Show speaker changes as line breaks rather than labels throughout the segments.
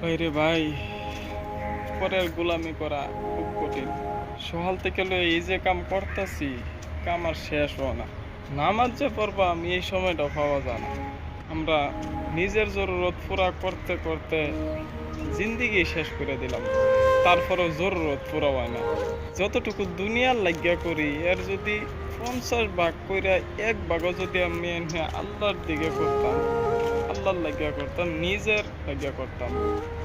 ভাইরে ভাই, পরের গোলামি করা খুব কঠিন। সকাল থেকে এই যে কাম করতেছি, কাম আর শেষ হয় না। নামাজ যে পড়বা আমি এই সময়টা পাওয়া যায় না। আমরা নিজের জরুরত পুরা করতে করতে জিন্দিগি শেষ করে দিলাম, তারপরেও জরুরত পুরা হয় না। যতটুকু দুনিয়ার লাগিয়া করি এর যদি 50 ভাগ কইরা 1 ভাগও যদি আমি আল্লাহর দিকে করতাম, আল্লাহর লাগিয়া করতাম, নিজের লাগিয়া করতাম,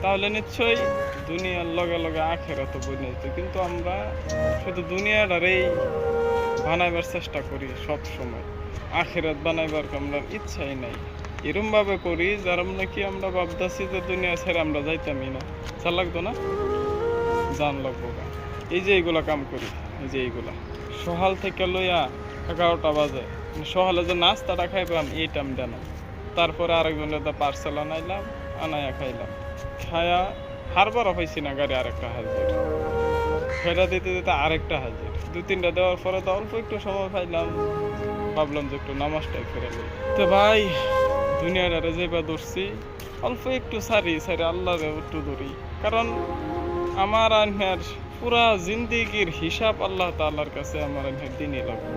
তাহলে নিশ্চয়ই দুনিয়ার লগে লগে আখেরাত বনে যেত। কিন্তু আমরা শুধু দুনিয়াটারেই বানাইবার চেষ্টা করি সব সময়, আখেরাত বানাইবার আমরা ইচ্ছাই নাই। এরম ভাবে করি যার নাকি আমরা ভাবতেছি যে দুনিয়া ছেড়ে আমরা যাইতামই না। চা লাগতো না, জান লাগবো না। এই যে এইগুলা কাম করি, এই যে এইগুলা সকাল থেকে লইয়া 11টা বাজে, সকালে যে নাস্তাটা খাইবাম এই টাইম দেন, তারপরে আরেকজনের পার্সেল আনাইলাম, আনাইয়া খাইলাম, খায়া হারবারও পাইছি না, গাড়ি আরেকটা হাজির, সেটা দিতে দিতে আরেকটা হাজির, 2-3টা দেওয়ার পরে তো অল্প একটু সময় পাইলাম, ভাবলাম যে একটু নামাজটাই ফেরে লই। তো ভাই, দুনিয়াটারে যেবা ধরছি, অল্প একটু সারি সারি আল্লাহরে একটু ধরি, কারণ আমার আনহার পুরা জিন্দিগির হিসাব আল্লাহ তাআলার কাছে আমার আনহার দিনই লাগবে।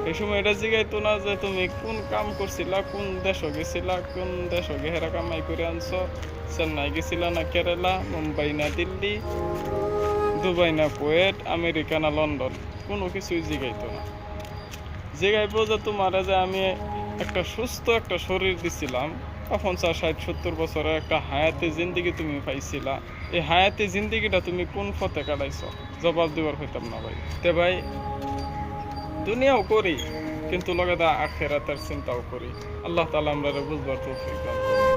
এই সময় এটা জিগাইতো না যে তুমি কোন কাম করছিলা, কোন দেশ গেছিলা, কোন দেশ গেহেরা কামাই করে আনছো, চেন্নাই গেছিলা না কেরালা, মুম্বাই না দিল্লি, দুবাই না কুয়েট, আমেরিকা না লন্ডন, কোনো কিছুই জিগাইতো না। জিগাইবো যে তোমার যে আমি একটা সুস্থ একটা শরীর দিছিলাম, 50, 60, 70 বছরের একটা হায়াতে জিন্দিগি তুমি পাইছিলা, এই হায়াতে জিন্দিগিটা তুমি কোন পথে কাটাইছো, জবাব দিবার হইতাম না ভাই। তে ভাই, দুনিয়াও করি কিন্তু লগে দা আখেরাতের চিন্তাও করি। আল্লাহ তাআলা আমরা বুঝবার তৌফিক দান করুন।